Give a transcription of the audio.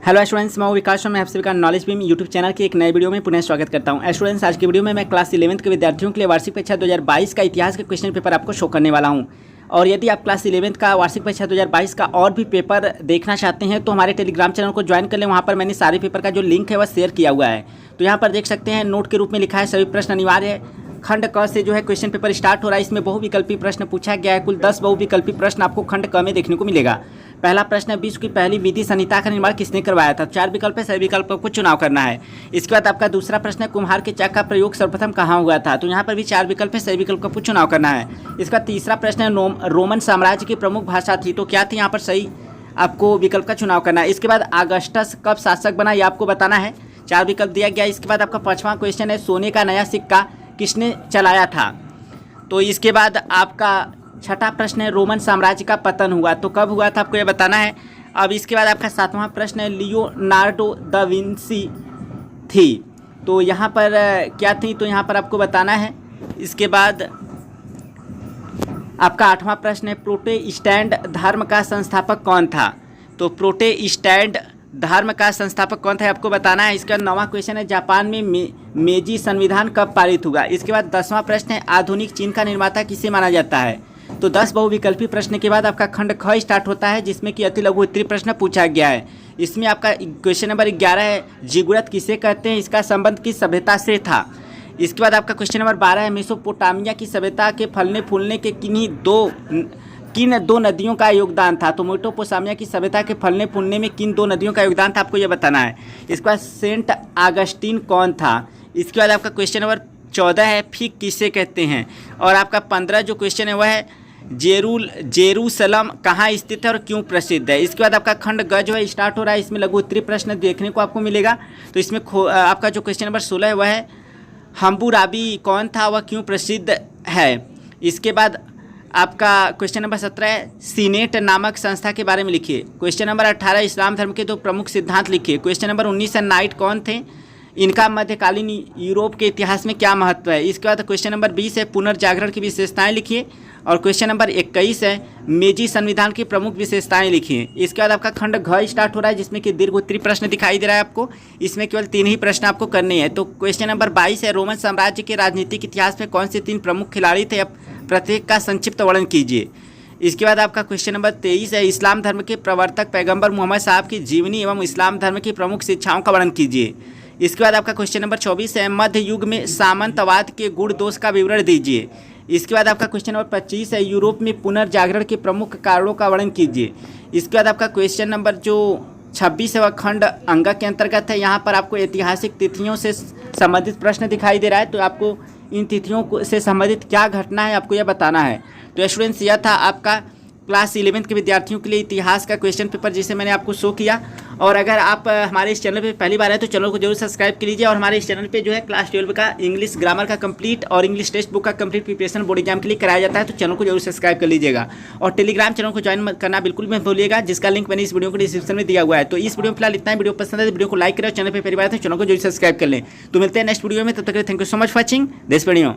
Hello students, मैं विकास। मैं आप सभी का नॉलेज बीम यूट्यूब चैनल के एक नए वीडियो में पुनः स्वागत करता हूं। स्टूडेंट्स, आज की वीडियो में मैं क्लास 11th के विद्यार्थियों के लिए वार्षिक परीक्षा 2022 का इतिहास के क्वेश्चन पेपर आपको शो करने वाला हूं। और यदि आप क्लास 11th का वार्षिक परीक्षा 2022 का और भी पेपर देखना चाहते हैं तो हमारे टेलीग्राम चैनल को ज्वाइन कर लें। वहाँ पर मैंने सारे पेपर का जो लिंक है वह शेयर किया हुआ है। तो यहाँ पर देख सकते हैं, नोट के रूप में लिखा है सभी प्रश्न अनिवार्य है। खंड क से जो है क्वेश्चन पेपर स्टार्ट हो रहा है। इसमें बहुविकल्पी प्रश्न पूछा गया है। कुल 10 बहुविकल्पी प्रश्न आपको खंड क में देखने को मिलेगा। पहला प्रश्न है, विश्व की पहली विधि संहिता का निर्माण किसने करवाया था। 4 विकल्प है, सभी विकल्पों को चुनाव करना है। इसके बाद आपका दूसरा प्रश्न है, कुम्हार के चाक का प्रयोग सर्वप्रथम कहाँ हुआ था। तो यहाँ पर भी 4 विकल्प है, सभी विकल्पों को चुनाव करना है। इसका तीसरा प्रश्न है, रोमन साम्राज्य की प्रमुख भाषा थी। तो क्या थी, यहाँ पर सही आपको विकल्प का चुनाव करना है। इसके बाद अगस्टस कब शासक बना, यह आपको बताना है। 4 विकल्प दिया गया। इसके बाद आपका 5वां क्वेश्चन है, सोने का नया सिक्का किसने चलाया था। तो इसके बाद आपका 6ठा प्रश्न है, रोमन साम्राज्य का पतन हुआ तो कब हुआ था, आपको यह बताना है। अब इसके बाद आपका 7वां प्रश्न है, लियोनार्डो दा विंसी थी। तो यहाँ पर क्या थी, तो यहाँ पर आपको बताना है। इसके बाद आपका 8वां प्रश्न है, प्रोटेस्टेंट धर्म का संस्थापक कौन था। तो प्रोटेस्टेंट धर्म का संस्थापक कौन था, आपको बताना है। इसका 9वां क्वेश्चन है, जापान में मेजी संविधान कब पारित हुआ। इसके बाद 10वां प्रश्न है, आधुनिक चीन का निर्माता किसे माना जाता है। तो 10 बहुविकल्पी प्रश्न के बाद आपका खंड ख स्टार्ट होता है, जिसमें कि अति लघु उत्तरीय प्रश्न पूछा गया है। इसमें आपका क्वेश्चन नंबर 11 है, जिगुरत किसे कहते हैं, इसका संबंध किस सभ्यता से था। इसके बाद आपका क्वेश्चन नंबर 12 है, मेसोपोटामिया की सभ्यता के फलने फूलने के किन दो नदियों का योगदान था। तो मेसोपोटामिया की सभ्यता के फलने फूलने में किन 2 नदियों का योगदान था, आपको यह बताना है। इसके बाद सेंट ऑगस्टीन कौन था। इसके बाद आपका क्वेश्चन नंबर 14 है, फिग किसे कहते हैं। और आपका 15 जो क्वेश्चन है वह है, जेरूसलम कहाँ स्थित है और क्यों प्रसिद्ध है। इसके बाद आपका खंड ग जो है स्टार्ट हो रहा है। इसमें लघु उत्तरीय प्रश्न देखने को आपको मिलेगा। तो इसमें आपका जो क्वेश्चन नंबर 16 है वह है, हम्बुराबी कौन था, वह क्यों प्रसिद्ध है। इसके बाद आपका क्वेश्चन नंबर 17 है, सीनेट नामक संस्था के बारे में लिखिए। क्वेश्चन नंबर 18, इस्लाम धर्म के 2 प्रमुख सिद्धांत लिखिए। क्वेश्चन नंबर 19 है, नाइट कौन थे, इनका मध्यकालीन यूरोप के इतिहास में क्या महत्व है। इसके बाद क्वेश्चन नंबर 20 है, पुनर्जागरण की विशेषताएं लिखिए। और क्वेश्चन नंबर 21 है, मेजी संविधान की प्रमुख विशेषताएं लिखिए। इसके बाद आपका खंड घ स्टार्ट हो रहा है, जिसमें कि दीर्घ उत्तरीय प्रश्न दिखाई दे रहा है आपको। इसमें केवल 3 ही प्रश्न आपको करने हैं। तो क्वेश्चन नंबर 22 है, रोमन साम्राज्य के राजनीतिक इतिहास में कौन से 3 प्रमुख खिलाड़ी थे, प्रत्येक का संक्षिप्त वर्णन कीजिए। इसके बाद आपका क्वेश्चन नंबर 23 है, इस्लाम धर्म के प्रवर्तक पैगंबर मोहम्मद साहब की जीवनी एवं इस्लाम धर्म की प्रमुख शिक्षाओं का वर्णन कीजिए। इसके बाद आपका क्वेश्चन नंबर 24 है, मध्य युग में सामंतवाद के गुण दोष का विवरण दीजिए। इसके बाद आपका क्वेश्चन नंबर 25 है, यूरोप में पुनर्जागरण के प्रमुख कारणों का वर्णन कीजिए। इसके बाद आपका क्वेश्चन नंबर जो 26 है वह खंड अंग के अंतर्गत है। यहाँ पर आपको ऐतिहासिक तिथियों से संबंधित प्रश्न दिखाई दे रहा है। तो आपको इन तिथियों से संबंधित क्या घटना है, आपको यह बताना है। तो स्टूडेंट्स, यह था आपका क्लास 11th के विद्यार्थियों के लिए इतिहास का क्वेश्चन पेपर, जिसे मैंने आपको शो किया। और अगर आप हमारे इस चैनल पे पहली बार है तो चैनल को जरूर सब्सक्राइब कर लीजिए। और हमारे इस चैनल पे जो है क्लास 12 का इंग्लिश ग्रामर का कंप्लीट और इंग्लिश टेक्स्ट बुक का कंप्लीट प्रिपरेशन बोर्ड एग्जाम के लिए कराया जाता है। तो चैनल को जरूर सब्सक्राइब कर लीजिएगा। और टेलीग्राम चैनल को ज्वाइन करना बिल्कुल मत भूलिएगा, जिसका लिंक मैंने इस वीडियो को डिस्क्रिप्शन में दिया हुआ है। तो इस वीडियो में फिलहाल इतना ही। वीडियो पसंद है तो वीडियो को लाइक करें और चैनल पर पहली बार है तो चैनल को जरूर सब्सक्राइब कर लें। तो मिलते हैं नेक्स्ट वीडियो में, तब तक के लिए thank you so much for watching this video.